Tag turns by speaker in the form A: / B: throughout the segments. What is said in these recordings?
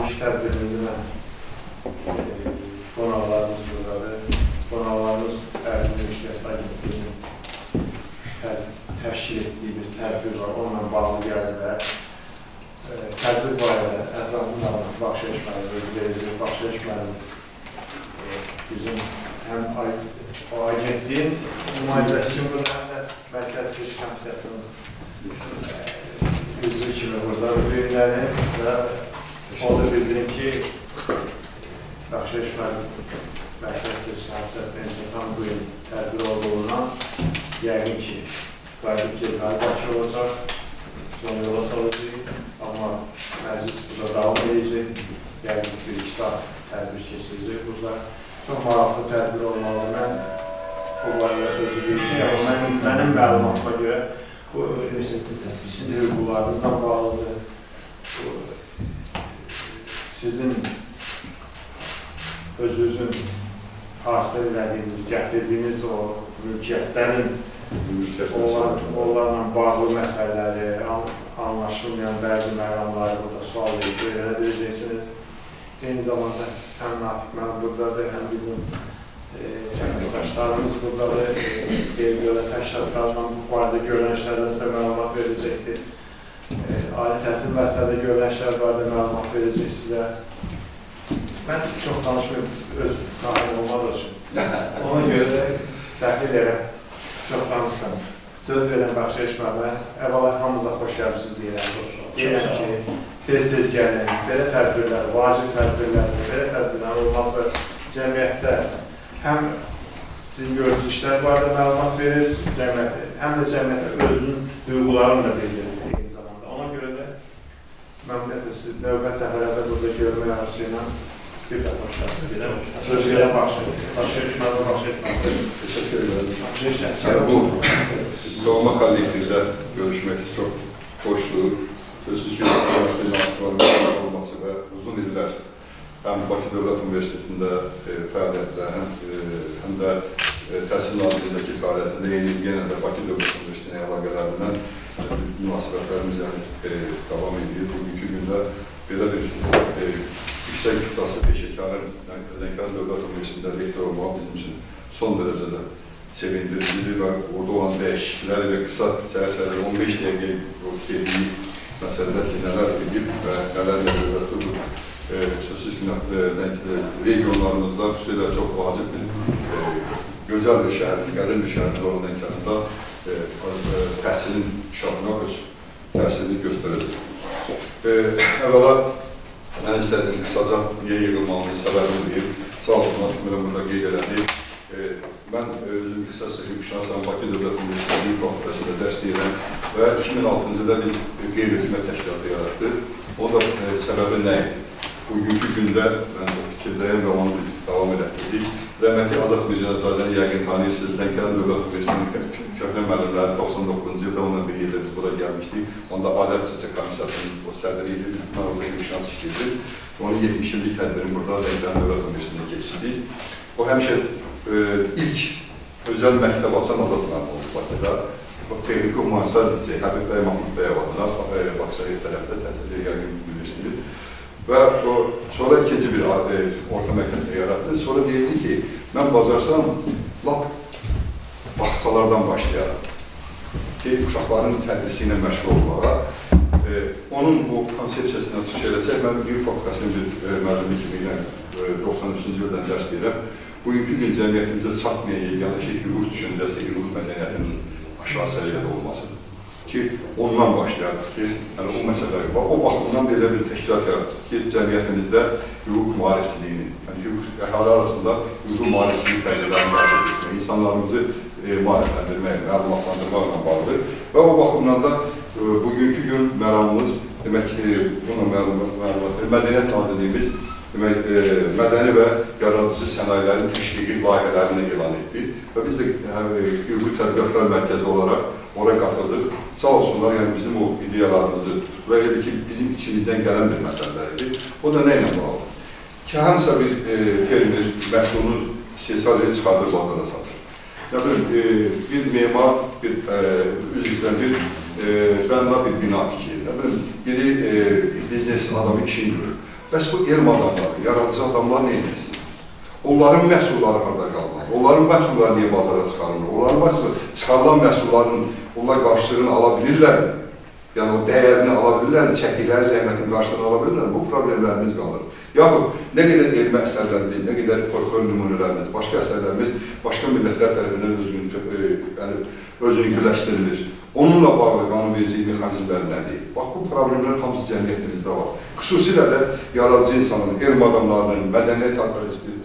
A: iş tədbirimizlə qonaqlarımız buradadır. Qonaqlarımız Ərdin Mülkiyyət Agentliyinin təşkil etdiyi bir tədbir var, onunla bağlı gəldilər. Tədbir barədə ətrafında Baxşəş müəllim, özü Baxşəş müəllim bizim həm o agentliyin nümayəndəsi kimi burada, həm də Mərkəz Seçki Komissiyasının üzvü kimi burada ürünləri və o da bildirim ki, Baxşəş müəllim Mərkəz Seçki Komissiyasının tam bu il tədbir olduğundan yəqin ki, qayıdıb gəlməli Bakı olacaq, son yola salacaq, amma məclis burada davam edəcək, yəqin ki, bir-iki saat tədbir keçirecək burada. Çox maraqlı tədbir olmalı. Mən o barədə özü deyəcək, amma mənim məlumatıma görə bu sizin hüquqlarınızla bağlıdır. Sizin özünüzün hasil elədiyiniz, gətirdiyiniz o mülkiyyətlərin onlarla bağlı məsələləri, anlaşılmayan bəzi məqamları burada sual edib öyrənə biləcəksiniz. Eyni zamanda həm Natiq müəllim buradadır, həm bizim əməkdaşlarımız buradadır. Qeyri-dövlət təşkilatlarından bu barədə görülənişlərdən sizə məlumat verəcəkdir. Ali təhsil məsələdə görülənişlər barədə məlumat verəcək sizə. Mən çox danışmıyorum öz sahibim olmadığı üçün. Ona görə də səhv edərəm, çox danışsam. Söz verəm Baxşəş müəllimə, əvvəla hamımıza xoş gəlmişsiniz deyirəm. Deyirəm ki, tez-tez gəlin, belə tədbirlər, vacib tədbirlər, belə tədbirlər olmazsa cəmiyyətdə həm sizin gördüyünüz işlər barədə məlumat verir, həm də cəmiyyətə özünün duyğularını da bildirir eyni zamanda. Ona görə də məmnuniyyətlə sizi növbət səfərlərdə burada görmək arzusuyla bir də xoş gəldiniz. Söz verəm Baxşəş müəllim.
B: Teşekkür ederim.
A: Baxşəş
B: Bu doğma kollektivdə görüşmək çox hoşdur. Sözsüz ki, üniversitenin olması və uzun illər həm Bakı Dövlət Universitetində fəaliyyətdə, həm də Təhsil Nazirliyindəki fəaliyyətində yenə də Bakı Dövlət Universitetinin əlaqələrindən münasibətlərimiz davam edir. Bugünkü gündə belə bir yüksək ixtisaslı peşəkarın Dövlət Universitetində rektor olmaq bizim üçün son dərəcədə sevindiricidir və orada olan dəyişikliklər ilə qısa səhər-səhər 15 dəqiqə dediyi məsələlər ki, nələr edib və nələr dövləti sözsüz ki, regionlarımızda xüsusilə çox vacib bir gözəl bir şəhərdir, qədim bir şəhərdir olan Lənkəranda təhsilin inkişafına öz təsirini göstərəcək. Əvvəla, mən istədim qısaca niyə yığılmağını səbəbini deyib, sağ olsunlar ki, burada qeyd elədi. Mən özüm qısası hüquqşünasan Bakı Dövlət Universitetinin fakültəsində dərs deyirəm və 2006-cı ildə biz qeyri-hökumət təşkilatı yaratdıq. O da səbəbi nə idi? Bugünkü gündə mən o fikirdəyəm və onu biz davam edətdik. Rəhmətli Azad Mircənəzadəni yəqin tanıyırsınız. Lənkəran Dövlət Universitetinin köhnə müəllimləri 99-cu ildə onunla bir yerdə biz bura gəlmişdik. Onda Adət Seçki Komissiyasının o sədri idi, biz mən orada hüquqşünas işləyirdik. Onu 70 illik tədbirin burada Lənkəran Dövlət Universitetində keçirdik. O həmişə ilk özəl məktəb açan Azad müəllim oldu Bakıda. Texniki Humanitар Lisey, Həbib bəy Mahmud bəy adına Bakısayev tərəfdə təhsil yəqin bilirsiniz. Və sonra ikinci bir orta məktəb yaratdı. Sonra deyildi ki, mən bacarsam, lap baxsalardan başlayarım. Ki, uşaqların tədrisi ilə məşğul olmağa. Onun bu konsepsiyasına çıxış eləsək, mən bir fakültəsinin bir məzuni kimi 93-cü ildən dərs deyirəm. Bugünkü gün cəmiyyətimizə çatmayan yeganə şey hüquq düşüncəsi, hüquq mədəniyyətinin aşağı səviyyədə olmasıdır. Ki, ondan başlayarıq ki, yəni o məsələləri var. O baxımdan belə bir təşkilat yaratır ki, cəmiyyətimizdə hüquq maarifçiliyini, yəni əhali arasında hüquq maarifçiliyi fəaliyyətlərini qəbul etmək, insanlarımızı maarifləndirmək, məlumatlandırmaqla bağlıdır. Və o baxımdan da bugünkü gün məramımız, demək ki, buna məlumat Mədəniyyət Nazirliyimiz mədəni və yaradıcı sənayelərin təşviqi layihələrini elan etdik və biz də hüquqi tədqiqatlar mərkəzi olaraq oraya qatıldıq. Sağ olsunlar, yəni bizim o ideyalarımızı və elə ki, bizim içimizdən gələn bir məsələləridir. O da nə ilə bağlı? Ki, hansısa bir fermer məhsulunu istehsal edib çıxardır, bazara satır. Bir memar, üzrdən bənna bir bina tikir. Biri biznes adamı işin görür. Bəs bu elm adamları, yaradıcı adamlar nə edirsin? Onların məhsulları harada qalmalı? Onların məhsulları niyə bazara çıxarılır? Onların çıxarılan məhsulların onlar qarşılığını ala bilirlərmi? Yəni o dəyərini ala bilirlərmi? Çəkdikləri zəhmətin qarşılığını ala bilirlərmi? Bu problemlərimiz qalır. Yaxud nə qədər elmi əsərlərimiz, nə qədər folklor nümunələrimiz, başqa əsərlərimiz başqa millətlər tərəfindən özünüküləşdirilir. Onunla bağlı qanunvericilik mexanizmləri nədir? Bax, bu problemlər hamısı cəmiyyətimizdə var. Xüsusilə də yaradıcı insanın, elm adamlarının, mədəniyyət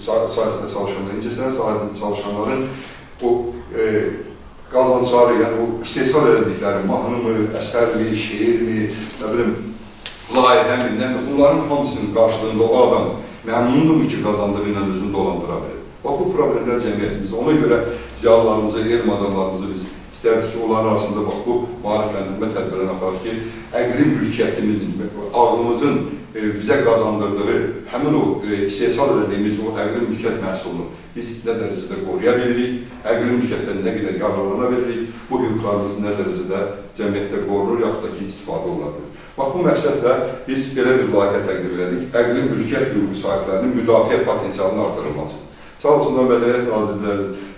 B: sahəsində çalışanların, incəsənət sahəsində çalışanların o qazançları, yəni o istehsal edildikləri mahnımı, əsərmi, şeirmi, nə bilim, layihəmi, bunların hamısının qarşılığında o adam məmnundurmu ki, qazandığı ilə özünü dolandıra bilir? Bax, bu problemlər cəmiyyətimizdə. Ona görə ziyalılarımızı, elm adamlarımızı biz istərdik ki, onların arasında bax, bu maarifləndirmə tədbirlərinə aparır ki, əqli mülkiyyətimizin, ağlımızın bizə qazandırdığı, həmin o istehsal edildiyimiz o əqli mülkiyyət məhsulunu biz nə dərəcədə qoruya bilirik, əqli mülkiyyətdən nə qədər yararlana bilirik, bu hüquqlarımız nə dərəcədə cəmiyyətdə qorunur, yaxud da ki, istifadə oluna bilir. Bax, bu məqsədlə biz belə bir layihə təqdim edirik, əqli mülkiyyət hüququ sahiblərinin müdafiə potensialının artırılması. Sağ olsunlar, Mədəniyyət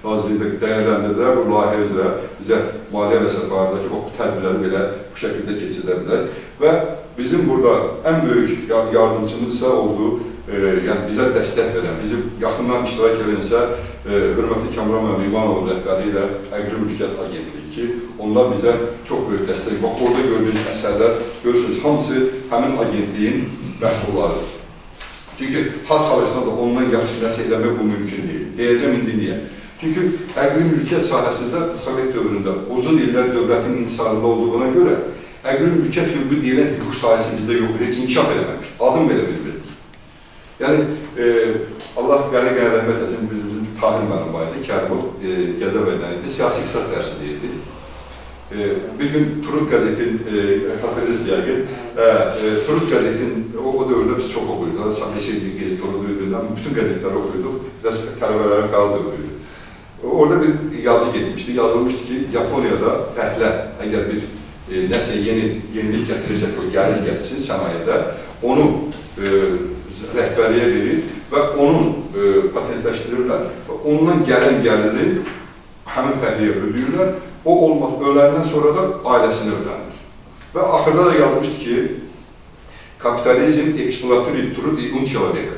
B: Nazirliyində dəyərləndirdilər, bu layihə üzrə bizə maliyyə və səfayədəki o tədbirləri belə bu şəkildə keçidə bilər və bizim burada ən böyük yardımcımız isə oldu, yəni bizə dəstək verən, bizi yaxından iştirak edilsə, hörmətli Kamran İmanov rəhbəri ilə Əqli Mülkiyyət Agentliyi ki, onlar bizə çox böyük dəstək. Bax, orada gördüyünüz əsərlər, görürsünüz, hamısı həmin agentliyin məhsullarıdır. Çünki had çalışsa da ondan yaxşı nəsə eləmək bu mümkün deyil. Deyəcəm indi niyə? Çünki əqli mülkiyyət sahəsində Sovet dövründə uzun illər dövlətin intisarında olduğuna görə əqli mülkiyyət hüququ deyilən hüquq sahəsi bizdə yoxdur, heç inkişaf eləməmiş. Adım belə bilmirik. Yəni, Allah qəli rəhmət etsin, bizim Tahir müəllim var idi, Kərimov, Gədəbəydən idi, siyasi iqtisad dərsi deyildi. Bir gün Turut qəzetin, xatırlısınız yəqin, Turut qəzetin, o dövrdə biz çox oxuyurduq, neçə Turut dövründən bütün qəzetləri oxuyurduq, biraz tələbələrə fəal dövrüydü. Orada bir yazı getmişdi, yazılmışdı ki, Yaponiyada fəhlə, əgər bir nəsə yenilik gətirəcək o gəlin getsin sənayedə, onu rəhbəriyə verir və onun patentləşdirirlər və ondan gələn gəlirini həmin fəhliyə ödəyirlər, o olmaz, öləndən sonra da ailəsinə ödənir. Və axırda da yazmışdı ki, kapitalizm eksploatör turur un человека.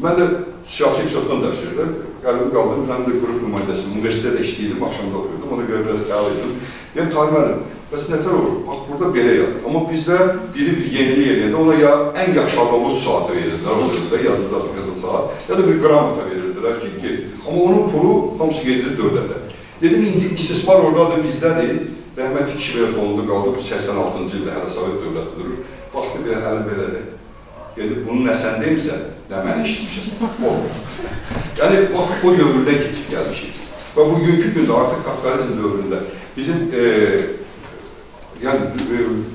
B: Mən də siyasi iqtisaddan dərs verirlər, qəlbim qaldım, mən də qrup nümayəndəsinin, universitetdə işləyirdim, axşamda oxuyordum, ona görə biraz fəal edim. Yəni, Tahir müəllim, bəs nətər olur? Bax, burada belə yazır. Amma bizdə biri bir yenilik eləyəndə ona ya ən yaxşı adamlıq saatı verirdilər, o dövrdə yazılacaq qızıl saat, ya da bir gramata verirdilər ki, amma onun pulu hamısı gedilir dövlətə. Dedim, indi istismar oradadır, bizdədir. Rəhmətli kişi belə dondu qaldı, bu 86-cı ildə hələ Sovet dövləti durur. Baxdı, belə hələ belədir. Gedib, bunu nə sən deyirsən, nə mən işitmişəm. Yəni, bax, o dövrdən keçib gəlmişik. Və bugünkü gündə artıq kapitalizm dövründə bizim yəni,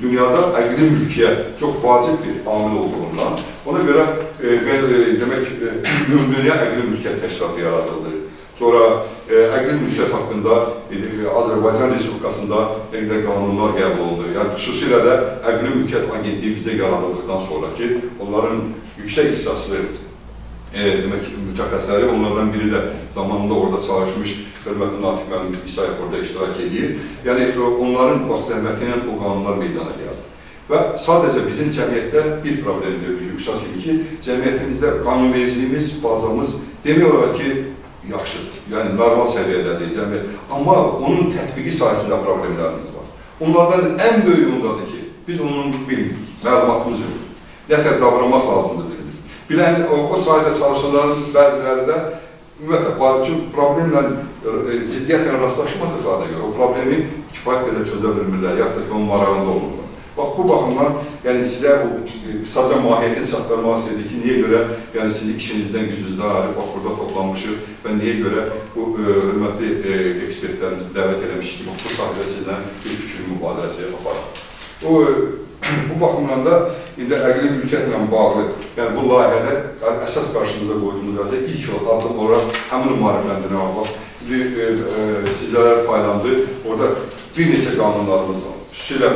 B: dünyada əqli mülkiyyət çox vacib bir amil olduğundan, ona görə demək, dünya əqli mülkiyyət təşkilatı yaradıldı. Sonra əqli mülkiyyət haqqında Azərbaycan Respublikasında nə qədər qanunlar qəbul olundu. Yəni, xüsusilə də əqli mülkiyyət agentliyi bizdə yaradıldıqdan sonra ki, onların yüksək ixtisaslı mütəxəssisləri, onlardan biri də zamanında orada çalışmış hörmətli Natiq müəllim İsayev orada iştirak edir. Yəni, onların zəhməti ilə o qanunlar meydana gəldi. Və sadəcə bizim cəmiyyətdə bir problemdir, yüksək kimi ki, cəmiyyətimizdə qanunvericiliyimiz, bazamız demək olar ki, yaxşıdır, yəni normal səviyyədədir cəmiyyət. Amma onun tətbiqi sayəsində problemlərimiz var. Onlardan ən böyük ondadır ki, biz onun bilmirik, məlumatımız yox. Nətər davranmaq lazımdır bilmirik. Bilən, o sayədə çalışanların bəziləri də ümumiyyətlə, problemlə, ziddiyyətlə rastlaşmadıqlarına görə o problemi kifayət qədər çözə bilmirlər, yaxud da ki, onun marağında olurlar. Bax, bu baxımdan, yəni sizə o qısaca mahiyyətini çatdırmaq istədik ki, niyə görə sizi işinizdən, gücünüzdən ayrı, bax, burada toplanmışıq və niyə görə bu hörmətli ekspertlərimizi dəvət eləmişik ki, bu sahədə sizlə bir fikir mübadiləsi aparaq. Bu baxımdan da indi əqli mülkiyyətlə bağlı, yəni bu layihədə əsas qarşımıza qoyduğumuz ilk addım olaraq həmin maarifləndirmə var. Sizlərə paylandı, orada bir neçə qanunlarımız var. Xüsusilə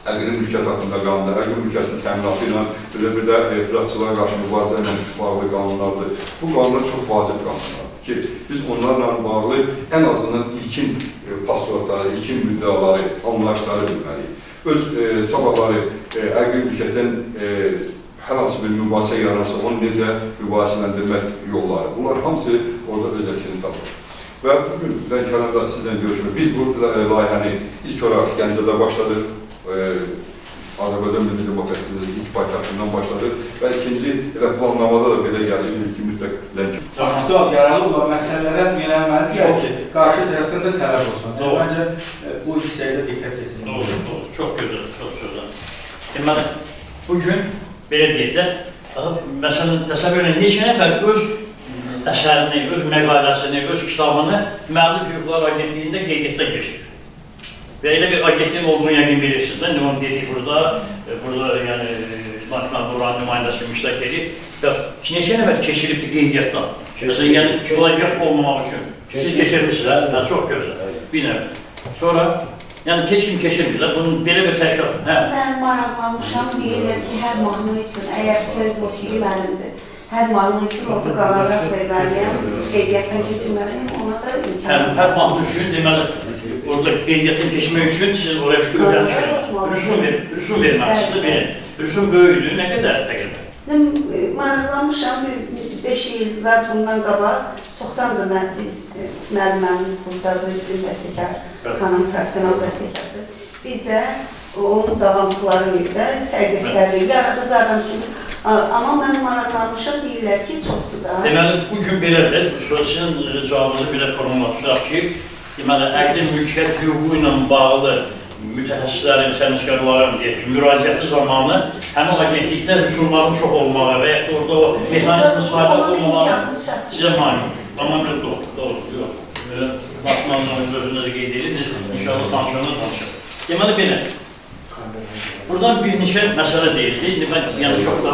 B: əqli mülkiyyət haqqında qanunlar, əqli mülkiyyətin təminatı ilə bir də etirazçılara qarşı mübarizə ilə bağlı qanunlardır. Bu qanunlar çox vacib qanunlardır ki, biz onlarla bağlı ən azından ilkin pasportları, ilkin müddaları, anlayışları bilməliyik. Öz sabahları əqli mülkiyyətdən hər hansı bir mübahisə yaranırsa, onu necə mübahisələndirmək yolları. Bunlar hamısı orada öz əksini tapır. Və bugün Lənkəranda sizlə görüşmək, biz bu layihəni ilk olaraq Gəncədə başladıq, Azərbaycan Milli Demokratiyasının ilk paytaxtından başladıq və ikinci planlamada da belə gəlir ki, mütləq Lənkəranda.
C: Aktual, yaralı olan məsələlərə yönəlməlidir ki, qarşı tərəfdən də tələb olsun. Məncə bu hissəyə də diqqət edin.
D: Doğru, çox gözəl, çox gözəl. Deməli, bugün belə deyək də, məsələn, təsəvvür edin, neçə nəfər öz əsərini, öz məqaləsini, öz kitabını Məğlub Hüquqlar Agentliyində qeydiyyatda keçir. Və elə bir agentliyin olduğunu yəqin bilirsiniz. Mən onu dedik burada, yəni Naxçıvan Buranın nümayəndəsi müştərək edir və neçə nəfər keçiribdir qeydiyyatdan. Məsələn, yəni plagiat olmamaq üçün. Siz keçirmişsiniz, çox gözəl, bir nəvə. Sonra, yəni keçkin keçirmirlər, bunun belə bir təşkilat.
E: Mən maraqlanmışam, deyirlər ki, hər mahnı üçün, əgər söz musiqi mənimdir, hər mahnı üçün orada qararat verməliyəm, qeydiyyatdan keçirməliyəm, ona da imkan.
D: Hər mahnı üçün, deməli, orada qeydiyyatdan keçmək üçün siz oraya bir ödəniş rüsum verməlisiniz, benim. Rüsum böyüdür, nə qədər təqribən?
E: Maraqlanmışam, 5 il zat bundan qabaq, çoxdandır biz müəlliməmiz buradadır, bizim bəstəkar, xanım profesional bəstəkardır. Biz də onun davamçıları ilə səy göstəririk, yaradız adam kimi. Amma mən maraqlanmışam, deyirlər ki, çoxdur da.
D: Deməli, bugün belədir, sizin cavabınızı belə formalaşacaq ki, deməli, əqli mülkiyyət hüququ ilə bağlı mütəxəssislərin, sənətkarların müraciəti zamanı həmin agentlikdə rüsumların çox olmağı və ya orada o mexanizmin sahibi olmağı sizə mani. Amma doğru, yox. Naxçıvanın özündə də qeyd edilir, inşallah danışır. Deməli, belə. Buradan bir neçə məsələ deyildi, yəni çox da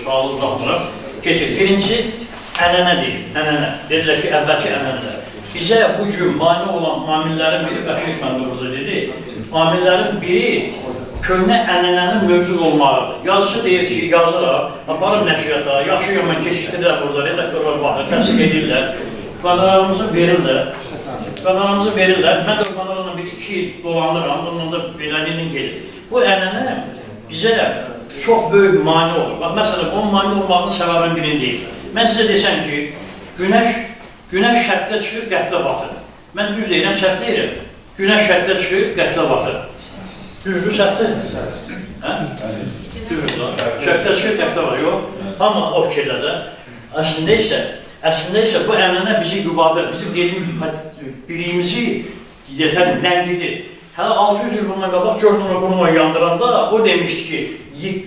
D: sualı uzatmıraq. Keçək. Birincisi, ənənə deyil, ənənə. Dedilər ki, əvvəlki ənənələr. Bizə bugün mani olan amillərin biri, Bəşir İşməndə burada dedi, amillərin biri köhnə ənənənin mövcud olmağıdır. Yazıcı deyir ki, yazıraq, aparım nəşriyyata, yaxşı yaman keçişdirlər burada, redaktorlar baxır, təsdiq edirlər, qanarlarımızı verirlər. Mən də qanarlarla bir 2 il dolanıram, bununla da beləliyinin gelir. Bu ənənə bizə çox böyük mani olur. Bax, məsələn, onun mani olmağının səbəbinin birini deyil. Mən sizə desəm ki, günəş şərqdə çıxır, qərbdə batır. Mən düz deyirəm, səhv deyirəm. Günəş şərqdə çıxır, qərbdə batır. Düzdür, səhvdir? Düzdür, şərqdə çıxır, qərbdə batır. Yox, amma o fikirlədə. Əslində isə bu ənənə bizi yubadır, bizim biriyimizi ləngidir. Hələ 600 il bundan qabaq Jordan Bruno yandıranda o demişdi ki,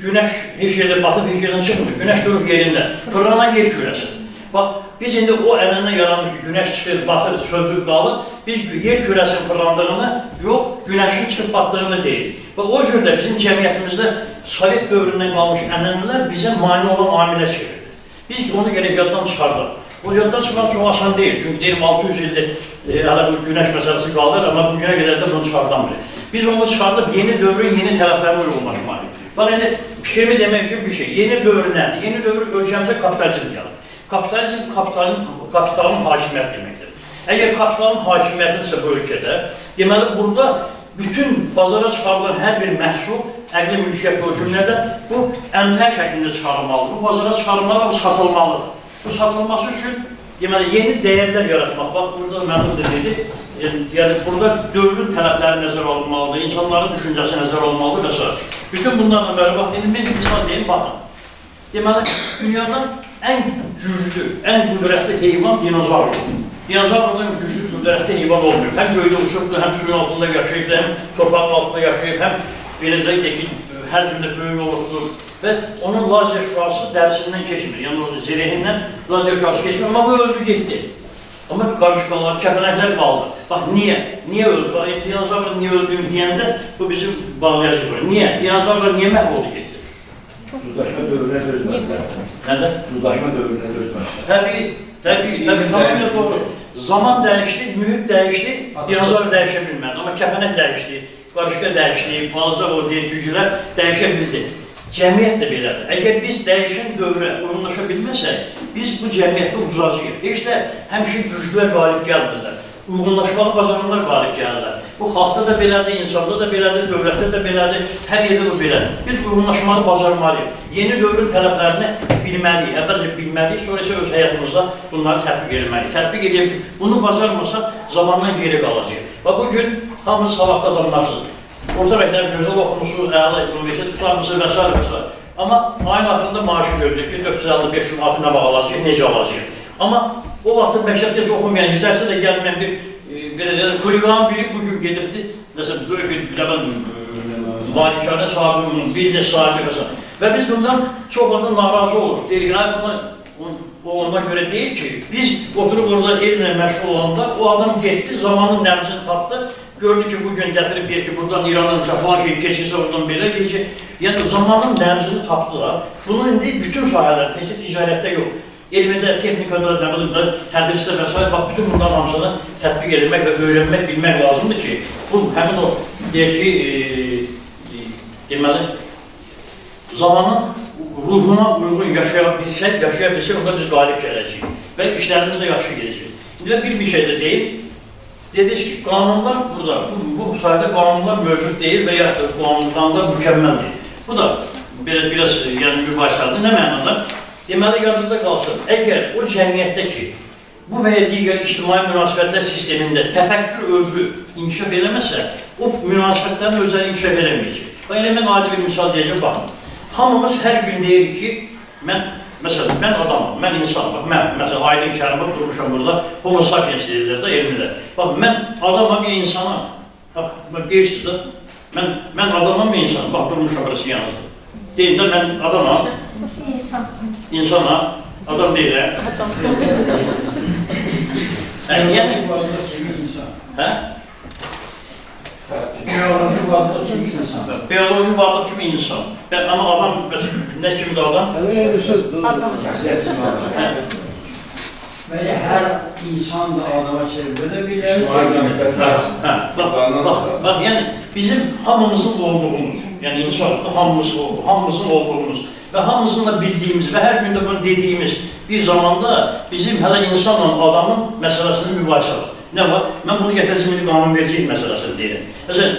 D: günəş heç yerdə batıb, heç yerdən çıxmır, günəş durub yerində, fırlanan yer kürəsi. Bax, biz indi o ənənə yaranır ki, günəş çıxır, batır, sözü qalır, biz yer kürəsinin fırlandığını, yox, günəşin çıxıb batdığını deyil. Bax, o cürdə bizim cəmiyyətimizdə Sovet dövründən qalmış ənənələr bizə mani olan amilə çevirir. Biz onu gərək yaddan çıxardıq. O yaddan çıxmaq çox asan deyil, çünki deyim 600 ildir hələ bu günəş məsələsi qalır, amma bu günə qədər də bunu çıxardan bilir. Biz onu çıxardıb yeni dövrün yeni tələblərinə uyğunlaşmalıyıq. Bax, indi fikrimi demək üçün bir şey, yeni dövr nədir? Yeni dövr ölkəmizə kapitalizm gəlir. Kapitalizm, kapitalın hakimiyyət deməkdir. Əgər kapitalın hakimiyyətidirsə bu ölkədə, deməli burada bütün bazara çıxarılan hər bir məhsul, əqli mülkiyyət o cümlədən bu əmtəq şəklində çıxarılmalıdır. Bu bazara çıxarılmalıdır, bu satılmalıdır. Bu satılması üçün deməli, yeni dəyərlər yaratmaq. Bax, burada mənim də dedi, yəni burada dövrün tələbləri nəzər alınmalıdır, insanların düşüncəsi nəzər alınmalıdır və s. Bütün bunlarla bəri bax, indi biz misal deyim, baxın. Deməli, dünyadan ən güclü, ən qüdrətli heyvan dinozavr. Dinozavrdan güclü, qüdrətli heyvan olmuyor. Həm göydə uçurdu, həm suyun altında yaşayıb, həm torpağın altında yaşayıb, həm belə deyək ki, hər cümlə böyük olurdu. Və onun lazer şüası dərisindən keçmir, yəni o zirehindən lazer şüası keçmir, amma bu öldü getdi. Amma qarışqalar, kəpənəklər qaldı. Bax, niyə? Niyə öldü? Bax, dinozavrın niyə öldüyünü deyəndə bu bizim bağlayacaq olur. Niyə? Dinozavr niyə məhv oldu getdi?
C: Uzlaşma dövrünə dözməmişlər.
D: Nədə?
C: Uzlaşma dövrünə dözməmişlər.
D: Təbii, tamamilə doğru. Zaman dəyişdi, mühit dəyişdi, dinozavr dəyişə bilmədi, amma kəpənək dəyişdi. qarışqa dəyişdiyi, balaca o deyək güclər dəyişə bildi. Cəmiyyət də belədir. Əgər biz dəyişən dövrə uyğunlaşa bilməsək, biz bu cəmiyyətdə uzacağıq. Heç də həmişə güclülər qalib gəlmirlər. Uyğunlaşmağı bacaranlar qalib gəlirlər. Bu xalqda da belədir, insanda da belədir, dövlətdə də belədir, hər yerdə bu belədir. Biz uyğunlaşmağı bacarmalıyıq. Yeni dövrün tələblərini bilməliyik, əvvəlcə bilməliyik, sonra isə öz həyatımızda bunları tətbiq etməliyik. Tətbiq edib, bunu bacarmasaq zamandan geri qalacaq. Və bugün hamı savadlı adamlarsınız. Orta məktəb gözəl oxumusunuz, əla universitet tutarmısınız və s. Amma ayın axırında maaşı gözləyir ki, 455 manat nə alacaq, necə alacaq. Amma o vaxtı məktəbdə heç oxumayan, istərsə də gəlməyən bir kuliqanın biri bugün gedibdi, məsələn, böyük bir malikanə sahibinin, biznes sahibi və biz bundan çox vaxtı narazı oluruq. Deyirik, o ondan görə deyil ki, biz oturub orada elmlə məşğul olanda o adam getdi, zamanın nəbzini tapdı, gördü ki, bugün gətirib deyir ki, buradan İranın falan şey keçirsə oradan belə deyir. Yəni, zamanın nəbzini tapdılar. Bunun indi bütün sahələr, təkcə ticarətdə yox. Elmdə, texnikada, nə bilim, tədrisdə və s. Bütün bunların hamısını tətbiq edilmək və öyrənmək, bilmək lazımdır ki, bu, həmin o, deyək ki, deməli, zamanın ruhuna uyğun yaşaya bilsək, onda biz qalib gələcəyik və işlərimiz də yaxşı gedəcək. İndi bir şey də deyim, dediniz ki, qanunlar burada, bu sayədə qanunlar mövcud deyil və ya qanunlar mükəmməl deyil. Bu da biraz mübahisədir. Nə mənada? Deməli, yadınızda qalsın, əgər o cəmiyyətdə ki, bu və ya digər ictimai münasibətlər sistemində təfəkkür özü inkişaf eləməsə, o münasibətlərin özləri inkişaf eləməyəcək. Elə mən adi bir misal deyəcəm, baxın. Hamımız hər gün deyirik ki, məsələn, mən adamım, mən insanım. Məsələn, Aydın Kərimov durmuşam burada, homo sapiens deyirlər də, elmilər. Bax, mən adamam, ya insanam. Bax, deyirsiniz də, mən adamam, ya insanam. Bax, durmuşam burası yanınızda. Deyin də, mən adamam.
F: Nasıl insansınız?
D: İnsanam, adam deyirlər.
C: Yəni, varlıq kimi insan.
D: Hə?
C: Biyoloji varlıq kimi insan.
D: Biyoloji varlıq kimi insan. Amma adam, nə kimi də adam?
C: Böyle her insan da adama çevrilir bilir.
D: Bak yani bizim hamımızın olduğumuz, yani insanlıkta hamımızın olduğumuz ve hamımızın da bildiğimiz ve her gün de bunu dediğimiz bir zamanda bizim hele insanla adamın meselesini mübahisə var. Ne var? Ben bunu getireceğim qanunvericilik meselesini deyirəm. Mesela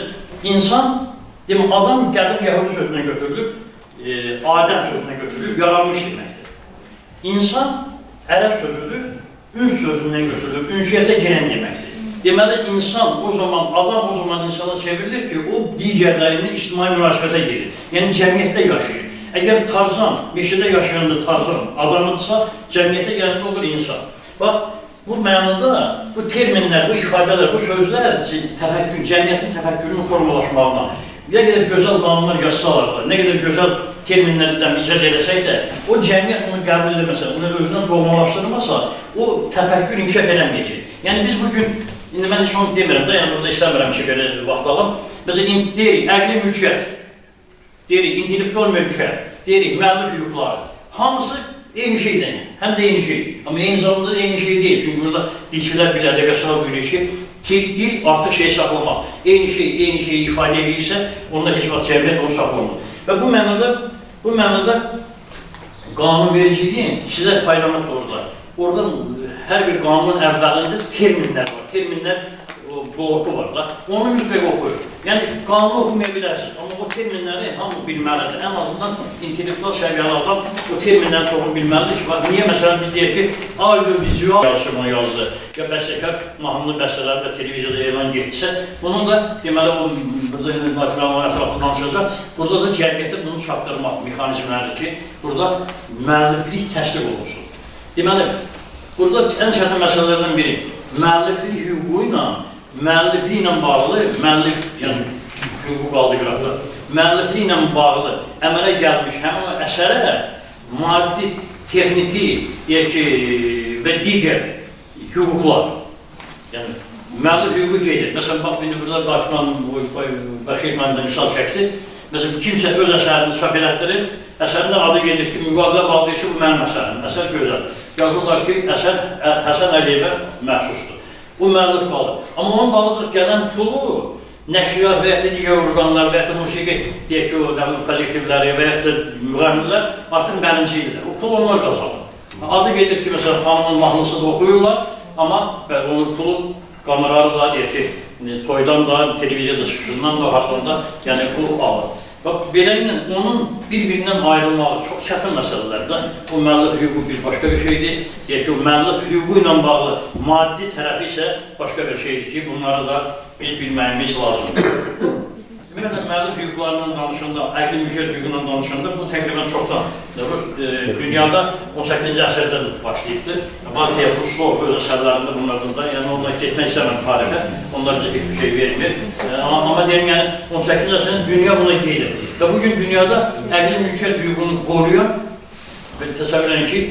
D: insan, deyim, adam qədim Yahudi sözüne götürülüb, Adəm sözüne götürülüb, yaranmış deməkdir. İnsan ərəb sözüdür, üns sözündən götürülüb, ünsiyyətə girən deməkdir. Deməli, insan o zaman, adam o zaman insana çevrilir ki, o digərlərinin ictimai münasibətə girir. Yəni, cəmiyyətdə yaşayır. Əgər Tarzan, meşədə yaşayandır Tarzan, adamıdırsa, cəmiyyətə gələndə olur insan. Bax, bu mənada, bu terminlər, bu ifadələr, bu sözlər təfəkkür, cəmiyyətin təfəkkürünün formalaşmağına, nə qədər gözəl qanunlar yazsalar da, nə qədər gözəl terminlərdən icad eləsək də, o cəmiyyət onu qəbul edilməsə, onu özündən doğmalaşdırmasa, o təfəkkür inkişaf eləməyəcək. Yəni biz bugün, indi mən heç onu demirəm də, yəni burada istəmirəm ki, belə vaxt alım. Məsələn, deyirik, əqli mülkiyyət, deyirik, intellektual mülkiyyət, deyirik, müəllif hüquqları, hamısı eyni şeydən, həm də eyni şey. Amma eyni zamanda eyni şey deyil, çünki burada dilçilər bir ədəbiyyatçılar bilir ki, dil artıq şeyi saxlamaq. Eyni şeyi ifadə edirsə, onda heç vaxt cəmiyyət onu saxlamır. Və bu mənada qanunvericiliyin sizə paylamaq orada. Orada hər bir qanunun əvvəlində terminlər var. Terminlər bloku var da. Onu mütləq oxuyur. Yəni, qanunu oxumaya bilərsiniz. Amma o terminləri hamı bilməlidir. Ən azından intellektual səviyyəli adam o terminlərin çoxunu bilməlidir ki, niyə məsələn biz deyək ki, audio-vizual yazışımını yazdı ya bəstəkar mahnılı bəstələri və televiziyada elan getdisə, bunun da deməli, o burada materialların ətrafından danışacaq, burada da cəmiyyətə bunu çatdırmaq mexanizmləridir ki, burada müəlliflik təsdiq olunsun. Deməli, burada ən çətin məsələlərdən biri, müəlliflik hüququ ilə müəllifliklə bağlı, yəni hüquq qaldı qıraqda, müəllifliklə bağlı əmələ gəlmiş həmin o əsərə maddi, texniki, deyək ki, və digər hüquqlar, yəni müəllif hüququ gedir. Məsələn, bax, indi burada Bəşir məndə misal çəkdi. Məsələn, kimsə öz əsərini çap elətdirir, əsərində adı gedir ki, müqavilə bağlı işi bu mənim əsərim, əsər gözəl. Yazırlar ki, əsər Həsən Əliyevə məxsusdur. Bu müəllif qalır. Amma onun dalınca gələn pulu nəşriyat və ya da digər orqanlar və ya da musiqi deyək ki, o kollektivləri və ya da müğənnilər artıq mənimsiyirlər. O pul onlar qazanır. Adı gedir ki, məsələn, xanımın mahnısı da oxuyurlar, amma onun pulu, qamerarı da deyək ki, toydan da, televiziyada çıxışından da, hardan da, yəni pul alır. Bax, beləliklə, onun bir-birindən ayrılmağı çox çətin məsələlərdir. O müəllif hüququ bir başqa bir şeydir. Deyək ki, o müəllif hüququ ilə bağlı maddi tərəfi isə başqa bir şeydir ki, bunları da biz bilməyimiz lazımdır. Ümumiyyətlə, müəllif hüquqlarından danışanda, əqli mülkiyyət hüququndan danışanda bu təqribən çoxdan dünyada 18-ci əsrdə başlayıbdır. Baltiya Ruslov öz əsərlərində bunlardan da, yəni ondan getmək istəməm tarixə, onlar bizə hiçbir şey vermir. Amma deyim, yəni 18-ci əsrdə dünya buna gedir. Və bugün dünyada əqli mülkiyyət hüququnu qoruyan və təsəvvür edin ki,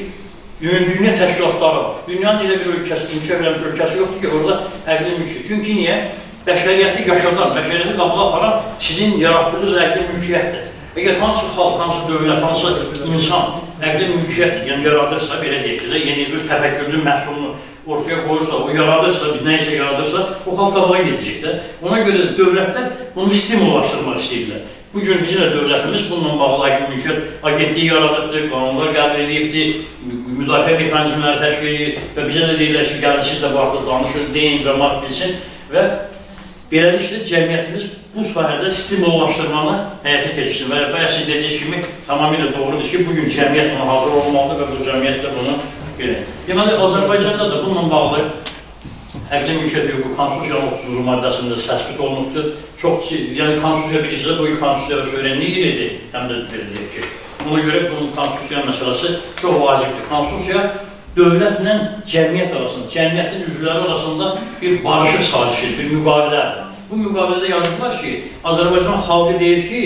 D: dünya təşkilatları var. Dünyanın elə bir ölkəsi, inkişaf edilmiş ölkəsi yoxdur ki, orada əqli mülkiyyət. Çünki niyə? Bəşəriyyəti yaşadan, bəşəriyyəti qabığa aparan sizin yaratdığınız əqli mülkiyyətdir. Əgər hansı xalq, hansı dövlət, hansı insan əqli mülkiyyət yaradırsa, belə deyək ki, yeni öz təfəkkürünün məhsulunu ortaya qoyursa, o yaradırsa, nəysə yaradırsa, o xalq qabağa gedəcəkdir. Ona görə də dövlətlər bunu stimullaşdırmaq istəyirlər. Bugün bizim də dövlətimiz bununla bağlı əqli mülkiyyət agentliyi yaradıbdır, qanunlar qəbul edibdir, müdafiə mexanizmləri təşkil edir və bizə də deyirlər ki, gəlin siz də vaxtda danışın, deyin, cəmaat bilsin və beləliklə cəmiyyətimiz bu sahədə stimullaşdırmanı həyata keçirsin və siz dediyiniz kimi tamamilə doğrudur ki, bugün cəmiyyət buna hazır olmalıdır və bu cəmiyyət də bunu bilir. Deməli, Azərbaycanda da bununla bağlı əqli mülkiyyət hüququ Konstitusiyanın 30-cu maddəsində təsbit olunubdur. Çox, yəni Konstitusiya bilirsiniz, bu Konstitusiya və söylənliyi idi, həm də deyək ki. Ona görə bunun Konstitusiya məsələsi çox vacibdir. Konstitusiya dövlətlə cəmiyyət arasında, cəmiyyətin üzvləri arasında bir barışıq sazişidir, bir müqavilədir. Bu müqavilədə yazıblar ki, Azərbaycan xalqı deyir ki,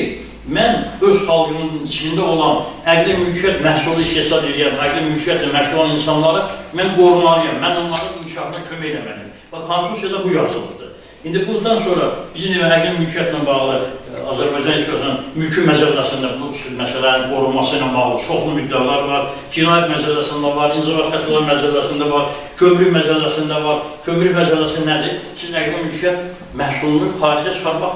D: mən öz xalqının içində olan əqli mülkiyyət məhsulu istehsal edən, əqli mülkiyyətlə məşğul olan insanları mən qorumalıyam, mən onların inkişafına kömək eləməliyim. Və Konstitusiyada bu yazılıbdır. İndi bundan sonra bizim əqli mülkiyyətlə bağlı Azərbaycan Respublikasının mülki məcəlləsində bu məsələnin qorunması ilə bağlı çoxlu müddəalar var. Cinayət məcəlləsində var, İnzibati Xətalar məcəlləsində var, Kömrük məcəlləsində var. Kömrük məcəlləsi nədir? Sizin əqli mülkiyyət məhsulunu xaricə çıxarmaq,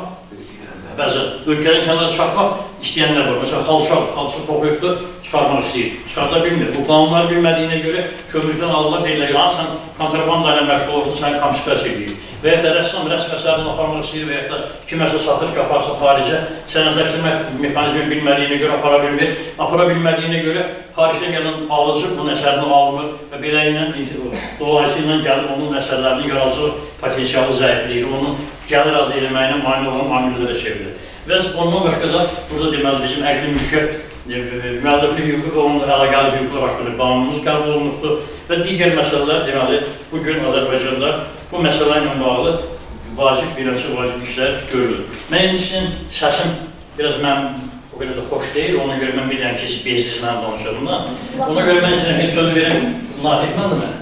D: bəzən ölkədən kənara çıxarmaq istəyənlər var. Məsələn, xalça toxuyubdur, çıxarmaq istəyir, çıxarda bilmir. Bu qanunları bilmədiyinə görə kömrükdən alırlar, deyirlər, sən kontrabanda ilə məşğul olurdun, səni konfiskasiya edir. Və ya da rəssam rəsm əsərini aparmaq istəyir və ya da kiməsə satır ki, aparsa xaricə, sənədləşdirmək mexanizmini bilmədiyinə görə apara bilmir. Apara bilmədiyinə görə xaricdən gələn alıcı bunun əsərini almır və beləliklə, dolayısıyla gəlib onun əsərlərinin yaradıcılıq potensialı zəifləyir, onun gəlir əldə edilməyinə mane olan amillərə çevrilir. Və ondan başqa da burada deməli bizim əqli mülkiyyət müəlliflik hüququ və onun əlaqəli hüquqlar haqqında qanunumuz qəbul olunubdur və digər məsələlər deməli bugün Azərbaycanda bu məsələ ilə bağlı vacib işlər görülür. Mən indi sizin səsim biraz o qədər də xoş deyil, ona görə mən bilirəm ki, siz bezsiz mənim danışlarımdan. Ona görə mən sizin bir sözü verəm, nafiqmandır mən.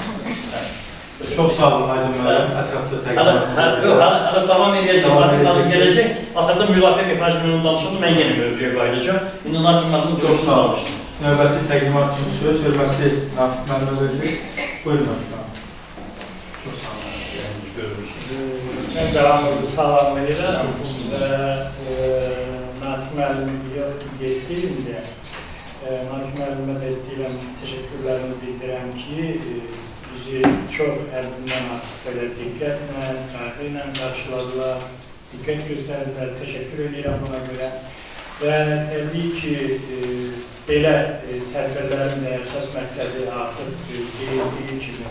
C: Çox sağ olun, Aydın müəllim, ətraflı təqdim.
D: Yox, davam edəcək, nafiqmanın gələcək. Axırda müdafiə mexanizminin danışını mən yenə mövzuya qayıdacağım. İndi nafiqmanın çox sağ olmuşdur.
C: Növbəsi təqdimat üçün söz, hörmətli Nafiq müəllimə verilir. Buyurun Nafiq. Çox sağ olun.
F: Mən cavabınızı salam edirəm və Nafiq müəllimi yetkiyim deyə. Nafiq müəllimə də istəyirəm, təşəkkürlərimi bildirəm ki, bizi çox əlbindən artıq belə diqqətlə, qayğı ilə qarşıladılar, diqqət göstərdilər, təşəkkür edirəm buna görə. Və təbii ki, belə tədbirlərin də əsas məqsədi artıq deyildiyi kimi,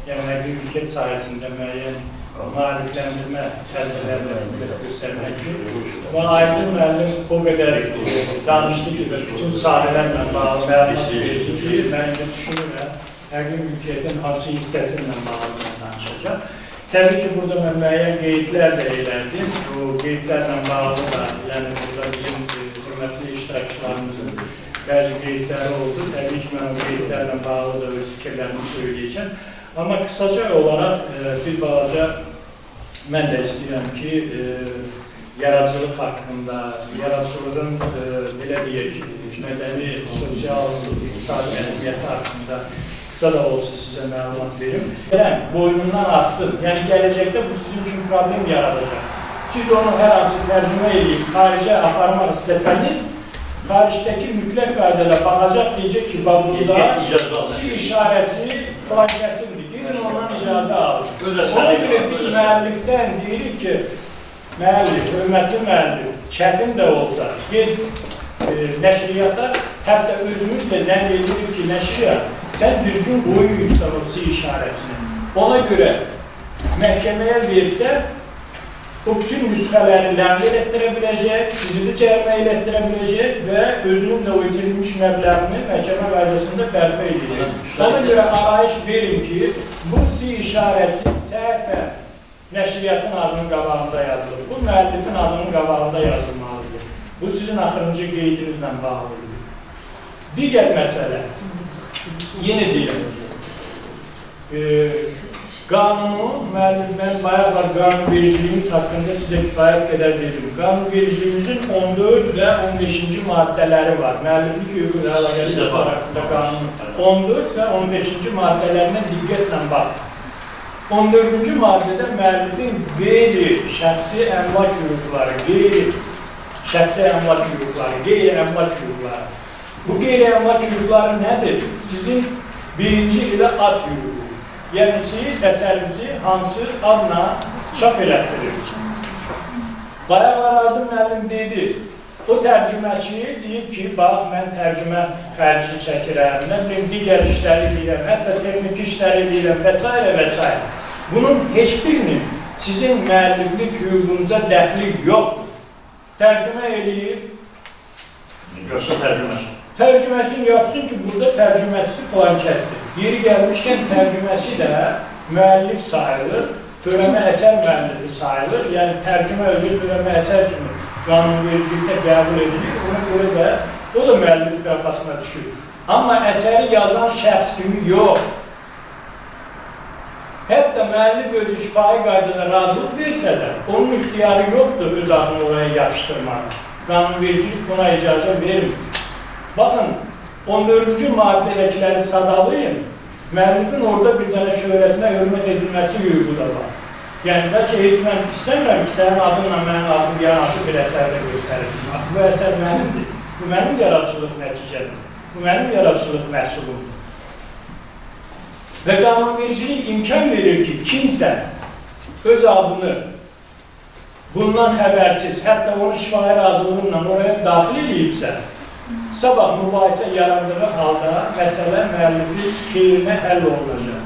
F: yəni əqli mülkiyyət sahəsində müəyyən maarifləndirmə tədbirlərlə göstərməkdir. Və Aydın müəllim o qədər danışdı ki, bütün sahələrlə bağlı məlumat verdi ki, mən də düşünürəm, əqli mülkiyyətin hansı hissəsinlə bağlı danışacaq. Təbii ki, burada mən müəyyən qeydlər də elədim. Bu qeydlərlə bağlı da, yəni burada bizim hörmətli iştirakçılarımızın bəzi qeydləri oldu. Təbii ki, mən o qeydlərlə bağlı da öz fikirlərimi söyləyəcəm. Amma qısaca olaraq bir balaca mən də istəyirəm ki, yaradıcılıq haqqında, yaradıcılığın belə deyək, mədəni, sosial, iqtisadi mədəniyyəti haqqında qısa da olsa sizə məlumat verim. Boynundan atsın, yəni gələcəkdə bu sizin üçün problem yaradacaq. siz onu hər hansı tərcümə edib xaricə aparmaq istəsəniz, xaricdəki mütləq qaydada baxacaq, deyəcək ki, bax burada si işarəsi filan kəsimdir. Gidin ondan icazə alın. Ona görə biz müəllifdən deyirik ki, müəllif, hörmətli müəllif, çətin də olsa, ged nəşriyyata, hətta özümüz də zəng edirik ki, nəşriyyat, sən düzgün qoyuyubsan o si işarəsini. Ona görə məhkəməyə versə, o bütün nüsxələri ləğv elətdirə biləcək, sizili cərimə elətdirə biləcək və özünün də o itirilmiş məbləğini məhkəmə qaydasında bərpa edəcək. Ona görə arayış verin ki, bu si işarəsi səhvən nəşriyyatın adının qabağında yazılır. Bu müəllifin adının qabağında yazılmalıdır. Bu sizin axırıncı qeydinizlə bağlıdır. Digər məsələ, yenə deyirəm, qanunu, mən bayaqlar qanunvericiliyimiz haqqında sizə kifayət qədər dedim. Qanunvericiliyimizin 14 və 15-ci maddələri var. Müəlliflik hüququ və əlaqəsi haqqında qanunun 14 və 15-ci maddələrinə diqqətlə bax. 14-cü maddədə müəllifin qeyri-şəxsi əmlak hüquqları, qeyri-şəxsi əmlak hüquqları, qeyri-əmlak hüquqları. Bu qeyri-əmlak hüquqları nədir? Sizin birinci ilə ad hüququ. Yəni, siz əsərinizi hansı adla çap elətdirirsiniz. Bayaqlar Ardı müəllim dedi, o tərcüməçi deyib ki, bax, mən tərcümə xərci çəkirəm, nə bilim, digər işləri deyirəm, hətta texniki işləri deyirəm və s. və s. Bunun heç birinin sizin müəlliflik hüququnuza dəxli yoxdur. Tərcümə eləyir.
D: Yoxsa tərcüməsi.
F: Tərcüməsini yazsın ki, burada tərcüməçisi filan kəsdir. Yeri gəlmişkən tərcüməsi də müəllif sayılır, törəmə əsər müəllifi sayılır. Yəni, tərcümə özü törəmə əsər kimi qanunvericilikdə qəbul edilir. Ona görə də o da müəllif qafasına düşür. Amma əsəri yazan şəxs kimi yox. Hətta müəllif özü şifahi qaydada razılıq versə də, onun ixtiyarı yoxdur öz adını oraya yapışdırmaq. Qanunvericilik buna icazə vermir. Baxın, 14-cü maddədəkiləri sadalayın, müəllifin orada bir dənə şöhrətinə hörmət edilməsi hüququ da var. Yəni, bəlkə heç mən istəmirəm ki, sənin adınla mənim adım yanaşı bir əsərdə göstərirsin. Bu əsər mənimdir, bu mənim yaradıcılıq nəticəmdir, bu mənim yaradıcılıq məhsulumdur. Və qanunvericilik imkan verir ki, kimsə öz adını bundan xəbərsiz, hətta onun şifahi razılığıyla oraya daxil edilibsə, sabah mübahisə yarandığı halda məsələ müəllifin xeyrinə həll olunacaq.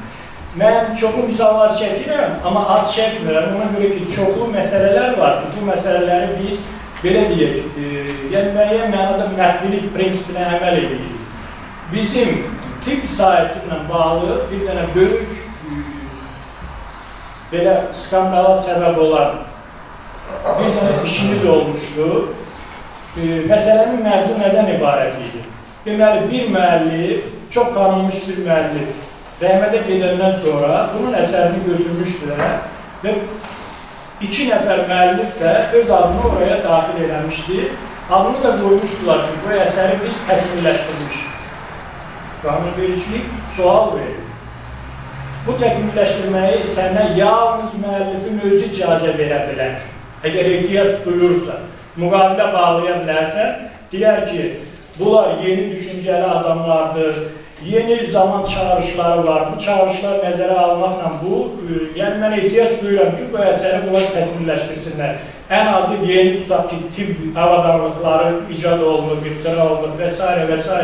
F: Mən çoxlu misallar çəkirəm, amma ad çəkmirəm. Ona görə ki, çoxlu məsələlər var ki, bu məsələləri biz belə deyək, yəni müəyyən mənada məhdəlik prinsipinə əməl edirik. Bizim tibb sahəsilə bağlı bir dənə böyük belə skandala səbəb olan bir dənə işimiz olmuşdu. Məsələnin mövzu nədən ibarət idi? Deməli, bir müəllif, çox tanınmış bir müəllif, rəhmətə gedəndən sonra bunun əsərini götürmüşdülər və 2 nəfər müəllif də öz adını oraya daxil eləmişdi. Adını da qoymuşdular ki, bu əsəri biz təkmilləşdirmişik. Qanunvericilik sual verir. Bu təkmilləşdirməyi sənə yalnız müəllifin özü icazə verə bilər. Əgər ehtiyac duyursa, müqavilə bağlaya bilərsən, deyər ki, bunlar yeni düşüncəli adamlardır, yeni zaman çağırışları var, bu çağırışlar nəzərə almaqla bu, yəni mən ehtiyac duyuram ki, bu əsəri bunlar təkmilləşdirsinlər. Ən azı yeni tutaq ki, tibb avadanlıqları icad olunur, iqtira olunur və s. və s.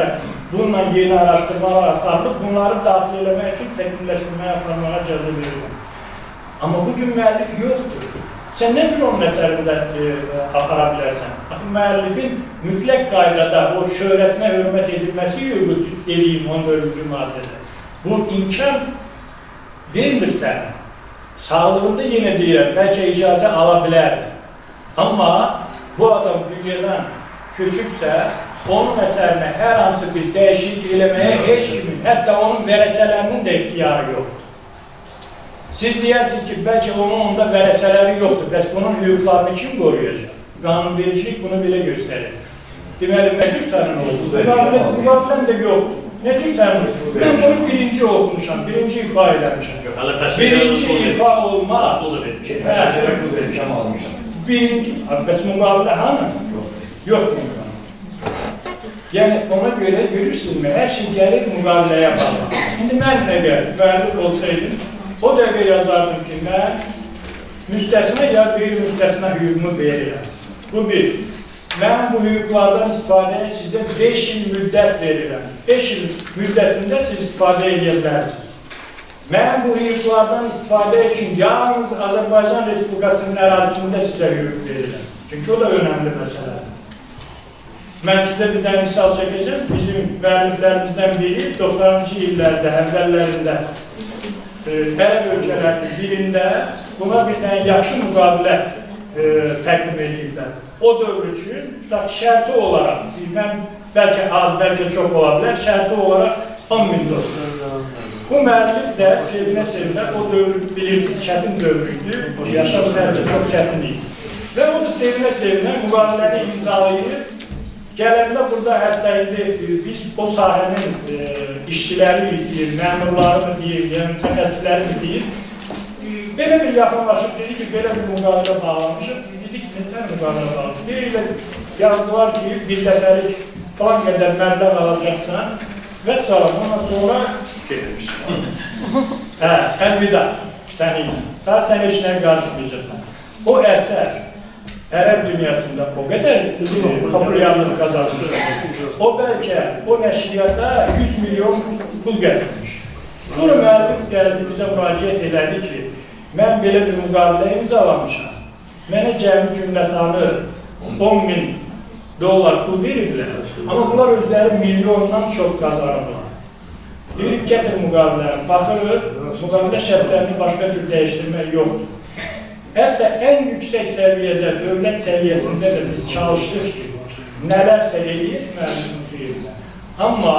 F: Bununla yeni araşdırmalar aparılır, bunları daxil eləmək üçün təkmilləşdirməyə aparmağa icazə verirəm. Amma bugün müəllif yoxdur. Sən nə bir onun əsərində apara bilərsən? Müəllifin mütləq qaydada o şöhrətinə hörmət edilməsi hüququ eləyim 14-cü maddədə. Bu imkan vermirsən, sağlığında yenə deyirəm, bəlkə icazə ala bilərdir. Amma bu adam dünyədən köçübsə, onun əsərinə hər hansı bir dəyişiklik eləməyə heç kimin, hətta onun vərəsələrinin də ixtiyarı yoxdur. Siz deyərsiniz ki, bəlkə onun onda vərəsələri yoxdur, bəs bunun hüquqlarını kim qoruyacaq? Qanunvericilik bunu belə göstərir. Deməli, məcbur sənin oldu. Müqavilən də yoxdur. Necə sənin? Mən bunu birinci oxumuşam, birinci ifa eləmişəm. Birinci ifa olmaq, birinci, bəs müqavilə hanı? Yox müqavilə. Yəni, ona görə görürsünmü, hər şey gəlir müqaviləyə bağlı. İndi mən əgər müəllif olsaydım, o dəqiqə yazardım ki, mən müstəsna ya qeyri-müstəsna hüququmu verirəm. Bu bir. Mən bu hüquqlardan istifadəyə sizə 5 il müddət verirəm. 5 il müddətində siz istifadə edə bilərsiniz. Mən bu hüquqlardan istifadə üçün yalnız Azərbaycan Respublikasının ərazisində sizə hüquq verirəm. Çünki o da önəmli məsələdir. Mən sizə bir dənə misal çəkəcəm. Bizim müəlliflərimizdən biri 90-cı illərdə, əvvəllərində ərəb ölkələrinin birində buna bir dənə yaxşı müqavilə təqdim edildi. O dövr üçün şərti olaraq, mən bəlkə az, bəlkə çox ola bilər, şərti olaraq 10.000 dollar. Bu müəllif də sevinə-sevinə, o dövr bilirsiniz, çətin dövrüydü, yaşam tərcə çox çətin idi. Və o da sevinə-sevinə müqaviləni imzalayır. Gələndə burada hətta indi biz o sahənin işçiləri deyir, məmurları mı deyir, yəni mütəxəssisləri mi deyir, belə bir yaxınlaşıb dedi ki, belə bir müqavilə bağlamışıq. Dedik, nətər müqavilə bağlamışıq? Deyirlə, yazdılar ki, bir dəfəlik falan qədər məbləğ alacaqsan və salam, ondan sonra gedirmiş. Əlvida səninlə. Daha sən heç nəyə qarşılayacaqsan. O əsər ərəb dünyasında o qədər populyarlıq qazanmış. O bəlkə o nəşriyyata 100 milyon pul gətirmiş. Sonra müəllif gəldi, bizə müraciət elədi ki, mən belə bir müqavilə imzalamışam. Mənə cəmi cümlətanı 10.000 dollar pul verirlər. Amma bunlar özləri milyondan çox qazanırlar. Deyir, gətir müqaviləni, baxırıq, müqavilə şərtlərini başqa cür dəyişdirmək yoxdur. Hətta ən yüksək səviyyədə, dövlət səviyyəsində də biz çalışdıq ki, nələrsə eləyib müəllifin deyirlər. Amma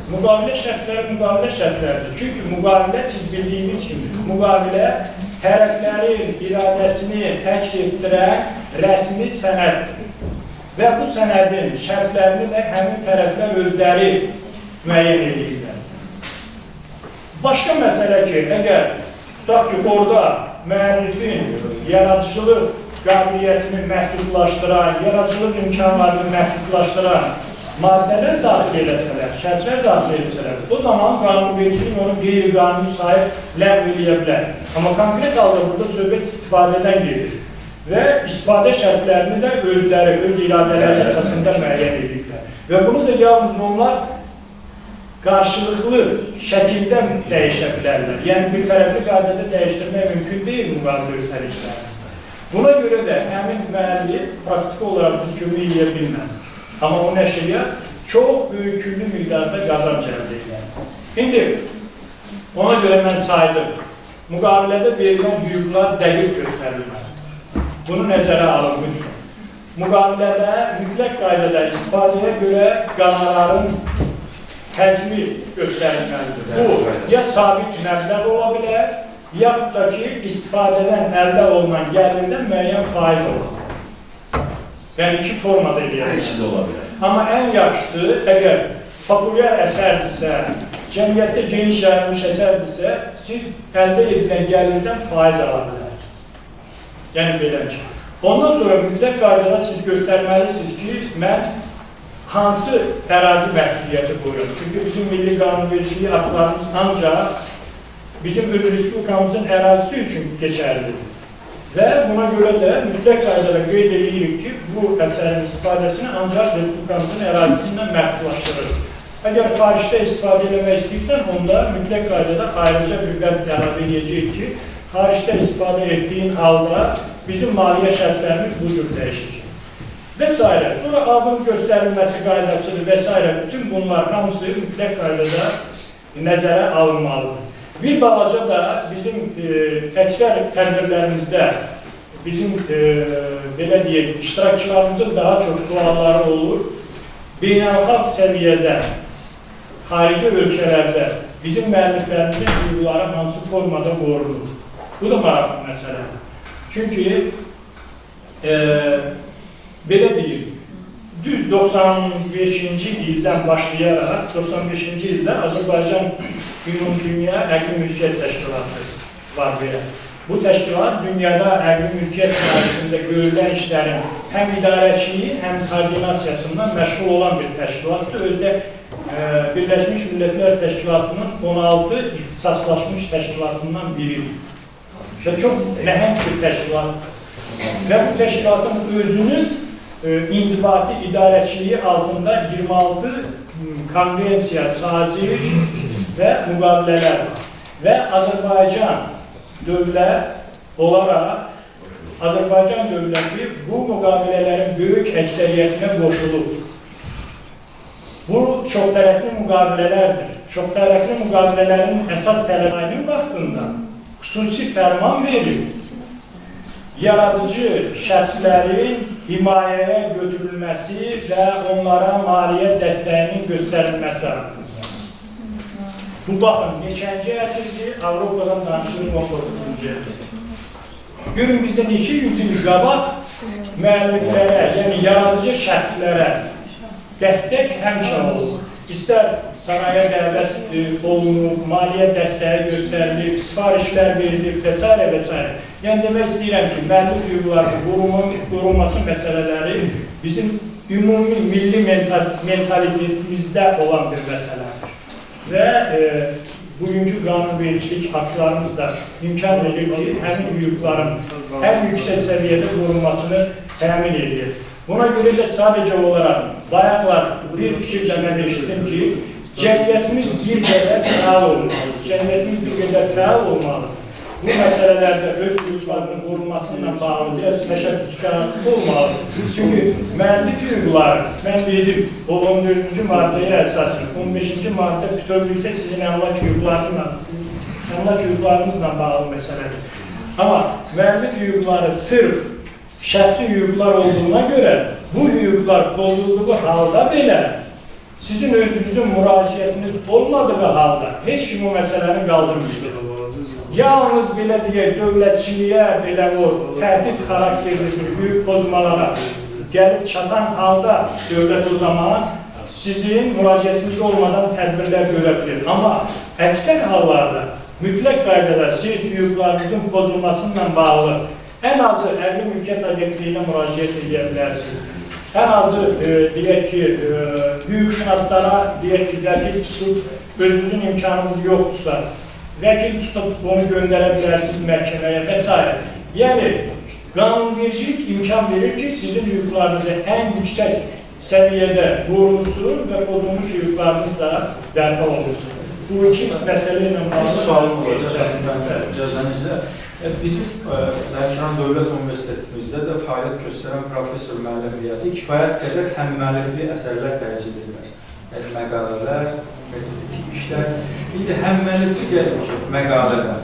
F: müqavilə şərtləridir. Çünki müqavilə, siz bildiyiniz kimi, müqavilə tərəflərin iradəsini əks etdirən rəsmi sənəddir. Və bu sənədin şərtlərini də həmin tərəflər özləri müəyyən edirlər. Başqa məsələ ki, əgər tutaq ki, orada müəllifin yaradıcılıq qabiliyyətini məhdudlaşdıran, yaradıcılıq imkanlarını məhdudlaşdıran maddələr daxil eləsələr, şərtlər daxil etsələr, o zaman qanunvericilik onu qeyri-qanuni sayıb ləğv eləyə bilər. Amma konkret halda burada söhbət istifadədən gedir və istifadə şərtlərini də özləri, öz iradələri əsasında müəyyən edirlər. Və bunu da yalnız onlar qarşılıqlı şəkildə dəyişə bilərlər. Yəni, bir tərəfli qaydada dəyişdirmək mümkün deyil müqavilə ötəliklərini. Buna görə də həmin müəllif praktiki olaraq biz kömək edə bilməz. Amma o nəşriyyat çox böyük küllü miqdarda qazanc əldə edir. İndi, ona görə mən saydım, müqavilədə verilən hüquqlar dəqiq göstərilməlidir. Bunu nəzərə alınmışdır. Müqavilədə mütləq qaydada istifadəyə görə qanunların həcmi göstərilməlidir. Bu, ya sabit məbləğ ola bilər, yaxud da ki, istifadədən əldə olunan gəlirdən müəyyən faiz ola bilər. Yəni, iki formada eləyək. Amma ən yaxşısı, əgər populyar əsərdirsə, cəmiyyətdə geniş yayılmış əsərdirsə, siz əldə edilən gəlirdən faiz ala bilərsiniz. Yəni, belə ki. Ondan sonra mütləq qaydada siz göstərməlisiniz ki, mən hansı ərazi məhdudiyyəti qoyuyorum? Çünki bizim milli qanunvericiliyi aktlarımız ancaq bizim öz respublikamızın ərazisi üçün keçərlidir. Və buna görə də mütləq qaydada qeyd edirik ki, bu əsərin istifadəsini ancaq respublikamızın ərazisindən məhdudlaşdırırıq. Əgər xaricdə istifadə etmək istəyirsən, onda mütləq qaydada ayrıca bir vəd əlavə edəcək ki, xaricdə istifadə etdiyin halda bizim maliyyə şərtlərimiz bu cür dəyişəcək. Və s. Sonra abın göstərilməsi qaydasıdır və s. Bütün bunlar hamısı mütləq qaydada nəzərə alınmalıdır. Bir balaca da bizim əksər tədbirlərimizdə bizim belə deyək, iştirakçılarımızın daha çox sualları olur. Beynəlxalq səviyyədə, xarici ölkələrdə bizim müəlliflərimizin hüquqları hansı formada qorunur? Bu da maraqlı məsələdir. Çünki belə deyil, düz 95-ci ildən başlayaraq, 95-ci ildə Azərbaycan Ümumdünya Əqli Mülkiyyət Təşkilatı var belə. Bu təşkilat dünyada əqli mülkiyyət sahəsində görülən işlərin həm idarəçiliyi, həm koordinasiyasından məşğul olan bir təşkilatdır. Özdə Birləşmiş Millətlər Təşkilatının 16 ixtisaslaşmış təşkilatından biridir. Və çox nəhəng bir təşkilatdır. Və bu təşkilatın özünün inzibati idarəçiliyi altında 26 konvensiya, saziş və müqavilələr var. Və Azərbaycan dövlət olaraq, Azərbaycan dövləti bu müqavilələrin böyük əksəriyyətinə qoşulub. Bu çoxtərəfli müqavilələrdir. Çoxtərəfli müqavilələrin əsas tələblərinin vaxtında xüsusi fərman verilib. Yaradıcı şəxslərin himayəyə götürülməsi və onlara maliyyə dəstəyinin göstərilməsi haqqında. Bu baxın, neçənci əsrdir, Avropadan danışılır 19-cu əsrdir. Görün, bizdə neçə yüz il qabaq müəlliflərə, yəni yaradıcı şəxslərə dəstək həmişə olur. İstər sanayə dəvət olunub, maliyyə dəstəyi göstərilib, sifarişlər verilib və s. və s. Yəni demək istəyirəm ki, müəllif hüquqlarının qorunması məsələləri bizim ümumi milli mentalitetimizdə olan bir məsələdir. Və bugünkü qanunvericilik haqqlarımız da imkan verir ki, həmin hüquqların ən yüksək səviyyədə qorunmasını təmin edir. Buna görə də sadəcə olaraq bayaqlar bir fikirlə mən eşitdim ki, cəmiyyətimiz bir qədər fəal olmalı, cəmiyyətimiz bir qədər fəal olmalı. Bu məsələlərdə öz hüquqlarının qorunmasıyla bağlı biraz təşəbbüskar olmalı. Çünki müəllif hüquqları, mən dedim, o 14-cü maddəyə əsasən, 15-ci maddə bütövlükdə sizin əmlak hüquqlarınızla bağlı məsələdir. Amma müəllif hüquqları sırf şəxsi hüquqlar olduğuna görə bu hüquqlar pozulduğu halda belə sizin özünüzün müraciətiniz olmadığı halda heç kim o məsələni qaldırmıyor. Yalnız belə deyək, dövlətçiliyə belə o təhdid xarakterli bir hüquq pozmalara gəlib çatan halda dövlət o zaman sizin müraciətiniz olmadan tədbirlər görə bilir. Amma əksər hallarda mütləq qaydada siz hüquqlarınızın pozulmasıyla bağlı ən azı Əqli Mülkiyyət Agentliyinə müraciət edə bilərsiniz. Ən azı, deyək ki, hüquqşünaslara, deyək ki, vəkil tutub, özünüzün imkanınız yoxdursa, vəkil tutub onu göndərə bilərsiniz məhkəməyə və s. Yəni, qanunvericilik imkan verir ki, sizin hüquqlarınızı ən yüksək səviyyədə qorunsun və pozulmuş hüquqlarınız da bərpa olunsun. Bu iki məsələ ilə bağlı
C: sualım olacaq, icazənizlə. Bizim Lənkəran Dövlət Universitetimizdə də fəaliyyət göstərən professor müəllim heyəti kifayət qədər həm müəllifli əsərlər dərc edirlər. Yəni, məqalələr, metodik işlər, bir də həm müəllifli məqalələr.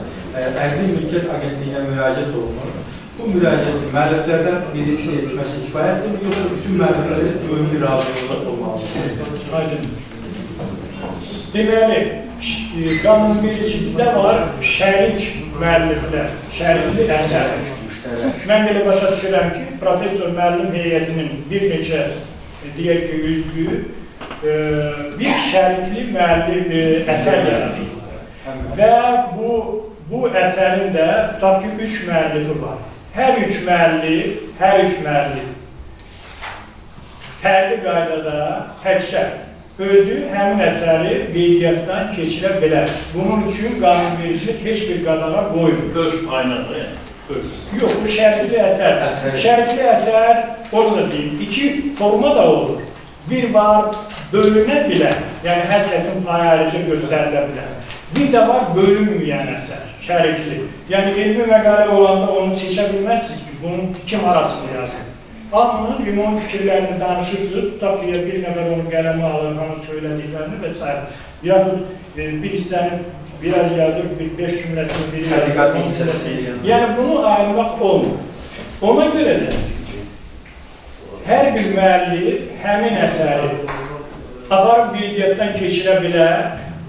C: Əqli Mülkiyyət Agentliyinə müraciət olunur. Bu müraciəti müəlliflərdən birisi etməsi kifayətdir, yoxsa bütün müəlliflərin ümumi razılıq olmalıdır?
F: Aydın. Deməli, qanunvericilikdə var şərik müəlliflər, şərikli əsər. Mən belə başa düşürəm ki, professor müəllim heyətinin bir neçə, deyək ki, üzvü bir şərikli müəllif əsər yaradır. Və bu əsərin də tutaq ki, 3 müəllifi var. Hər üç müəllif fərqli qaydada təkcə özü həmin əsəri qeydiyyatdan keçirə bilər. Bunun üçün qanunvericilik heç bir qadağa qoyur.
D: Öz paynadır,
F: Yox, bu şərikli əsər. Şərikli əsər, orada deyim, iki forma da olur. Bir var, bölünə bilər, yəni hər kəsin pay ayrıca göstərilə bilər. Bir də var, bölünməyən əsər, şərikli. Yəni, elmi məqalə olanda onu seçə bilməzsiniz ki, bunun kim arasını yazın. Hamının ümumi fikirlərini danışırsınız, tutaq ki, bir nəfər onu qələmə alır, onun söylədiklərini və s. Yaxud bir hissənin biraz yazır, bir 5 cümləsini biri yazır. Yəni, bunu ayırmaq olmur. Ona görə də hər bir müəllif həmin əsəri aparıb qeydiyyatdan keçirə bilər,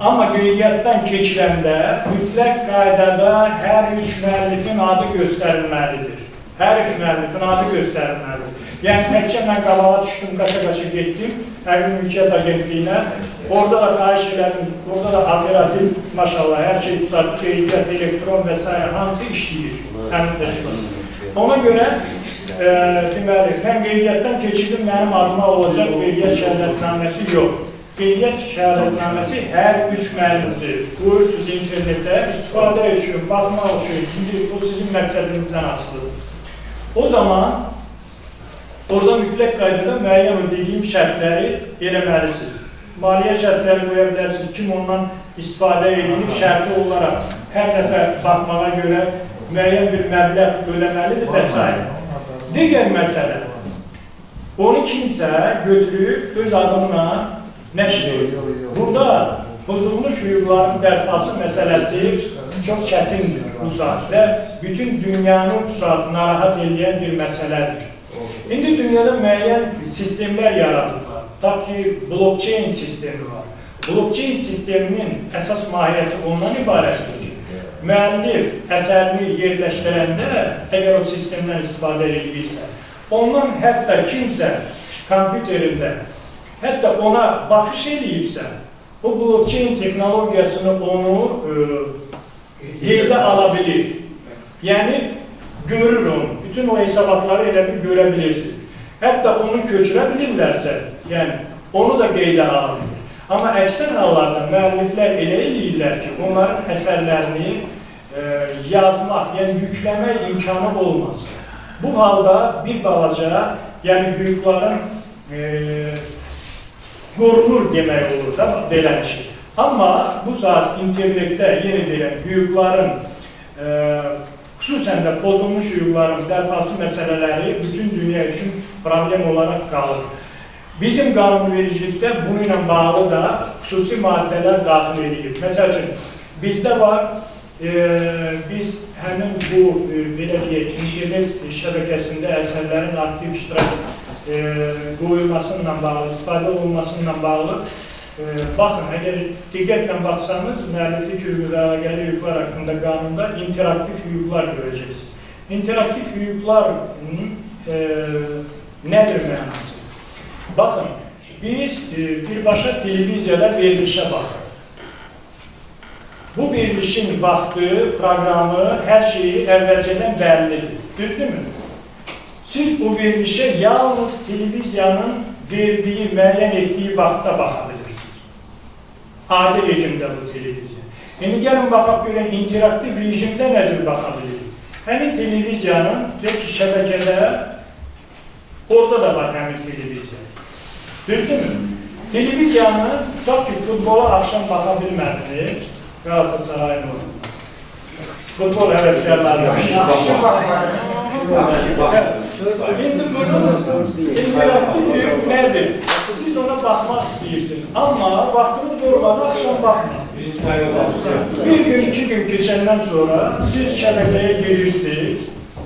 F: amma qeydiyyatdan keçirəndə mütləq qaydada hər üç müəllifin adı göstərilməlidir. Hər üç müəllifin adı göstərilməlidir. Yəni təkcə mən qabağa düşdüm, qaça-qaça getdim, Həqli Mülkiyyət Agentliyinə. Orada da xahiş elədim, orada da operativ, maşallah, hər şey tutardı, qeydiyyat, elektron və s. hamısı işləyir, həmin təcrübəsi. Ona görə, deməli, mən qeydiyyatdan keçirdim, mənim adıma olacaq qeydiyyat şəhadətnaməsi yox. Qeydiyyat şəhadətnaməsi hər 3 müəllimci qoyursunuz internetə, istifadə üçün, baxmaq üçün, indi bu sizin məqsədinizdən asılıdır. O zaman orada mütləq qaydada müəyyən ödədiyim şərtləri eləməlisiniz. Maliyyə şərtləri qoya bilərsiniz, kim ondan istifadə edilib şərti olaraq hər dəfə baxmağa görə müəyyən bir məbləğ ödəməlidir və s. Digər məsələ, onu kimsə götürüb öz adımla nəşr edir. Burada pozulmuş hüquqların bərpası məsələsi çox çətindir bu saat və bütün dünyanı bu saat narahat edən bir məsələdir. İndi dünyada müəyyən sistemlər yaradırlar. Ta ki, blockchain sistemi var. Blockchain sisteminin əsas mahiyyəti ondan ibarətdir ki, müəllif əsərini yerləşdirəndə, əgər o sistemdən istifadə edirsə, ondan hətta kimsə kompüterində, hətta ona baxış edibsə, o blockchain texnologiyasını onu qeydə ala bilir. Yəni, görür onu, bütün o hesabatları elə bir görə bilirsiniz. Hətta onu köçürə bilirlərsə, yəni, onu da qeydə ala bilir. Amma əksər hallarda müəlliflər elə eləyirlər ki, onların əsərlərini yazmaq, yəni yükləmək imkanı olmasın. Bu halda bir balaca, yəni hüquqların qorunur demək olur da, belə şey. Amma bu saat internetdə yeni deyilən hüquqların, xüsusən də pozulmuş hüquqların bərpası məsələləri bütün dünya üçün problem olaraq qalır. Bizim qanunvericilikdə bununla bağlı da xüsusi maddələr daxil edilir. Məsəl üçün, bizdə var, biz həmin bu, belə deyək, internet şəbəkəsində əsərlərin aktiv iştirak qoyulmasıyla bağlı, istifadə olunmasıyla bağlı, baxın, əgər diqqətlə baxsanız, müəlliflik hüququ və əlaqəli hüquqlar haqqında qanunda interaktiv hüquqlar görəcəksiniz. İnteraktiv hüquqların nədir mənası? Baxın, biz birbaşa televiziyada verilişə baxırıq. Bu verilişin vaxtı, proqramı, hər şeyi əvvəlcədən bəllidir. Düzdürmü? Siz bu verilişə yalnız televiziyanın verdiyi, müəyyən etdiyi vaxtda baxa bilirsiniz. Adi rejimdə bu televiziya. İndi gəlin baxaq görək, interaktiv rejimdə nədir baxa bilirik? Həmin televiziyanın, deyək ki, şəbəkədə, orada da var həmin televiziya. Düzdürmü? Televiziyanı, tutaq ki, futbola axşam baxa bilmədiniz, Qalatasarayın olur. Futbol həvəskarları var. İndi bunun interaktiv hüquq nədir? Siz ona baxmaq istəyirsiniz. Amma vaxtınız olmadı, axşam baxmayın. Bir gün, 2 gün keçəndən sonra siz şəbəkəyə girirsiniz,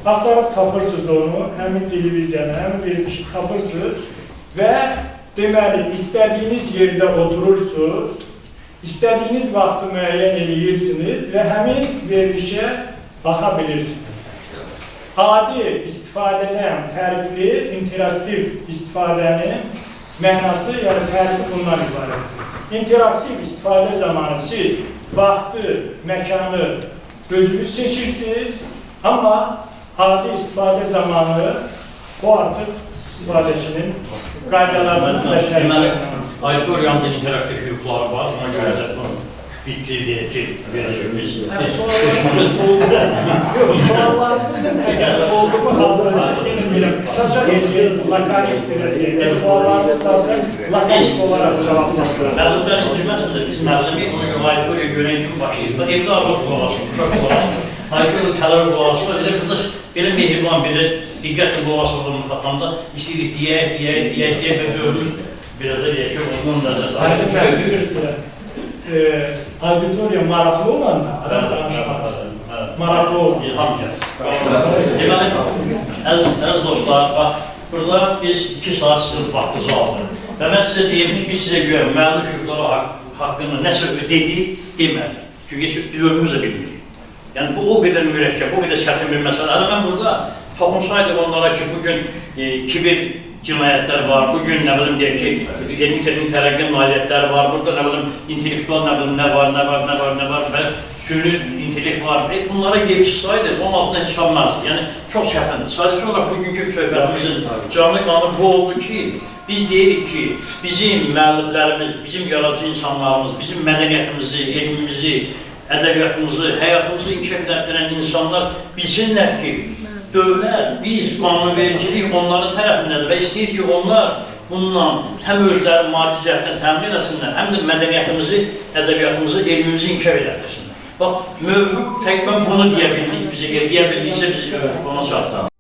F: axtarıb tapırsınız onu, həmin televiziyanı, həmin verilişi tapırsınız və deməli, istədiyiniz yerdə oturursunuz, istədiyiniz vaxtı müəyyən edirsiniz və həmin verilişə baxa bilirsiniz. Adi istifadədən fərqli, interaktiv istifadənin mənası, yəni fərqli bundan ibarətdir. İnteraktiv istifadə zamanı siz vaxtı, məkanı özünüz seçirsiniz, amma adi istifadə zamanı o artıq istifadəçinin qaydalarının və şərtlərinin.
D: Auditoriyamda interaktiv hüquqları var, ona görə də bitirdiyə ki, verəcəyimiz.
F: Suallarımızın olduğu halda kısaca lakarik verəcəyik. Suallarımız lazım lakarik olaraq cevaplandırır.
D: Məzunların icməsizdə biz məzunluq auditoriya görən kimi başlayıb. Evdə arvad qolasın, uşaq qolasın, auditoriya tələr qolasın, belə mehriban, belə diqqətli qolasılığını tapanda istəyirik deyək və gözümüz biraz da deyək ki, onun nəzərdə.
F: Auditoriya maraqlı olanda, adam danışmaz. Maraqlı olanda.
D: Deməli, əziz dostlar, bax, burada biz 2 saat sizin vaxtınızı aldıq. Və mən sizə deyim ki, biz sizə görə müəllif hüquqları haqqında nəsə dedik, demədik. Çünki biz özümüz də bilmirik. Yəni bu o qədər mürəkkəb, o qədər çətin bir məsələ. Hələ mən burada toxunsaydım onlara ki, bugün kibir cinayətlər var, bugün nə bilim deyək ki, elmi tərəqqi nailiyyətləri var, burada nə bilim intellektual nə bilim nə var və süni intellekt var. Bunlara gelip çıxsaydı, onun altına çıxanmazdı. Yəni çox çətindir. Sadəcə olaraq bugünkü söhbətimizin canlı qanı bu oldu ki, biz deyirik ki, bizim müəlliflərimiz, bizim yaradıcı insanlarımız, bizim mədəniyyətimizi, elmimizi, ədəbiyyatımızı, həyatımızı inkişaf etdirən insanlar bilsinlər ki, dövlət, biz qanunvericilik onların tərəfindədir və istəyir ki, onlar bununla həm özləri maddi cəhətdən təmin edəsinlər, həm də mədəniyyətimizi, ədəbiyyatımızı, elmimizi inkişaf edərsinlər. Bax, mövzu tək mən bunu deyə bildik, bizə deyə bildiksə biz ona çatdıq.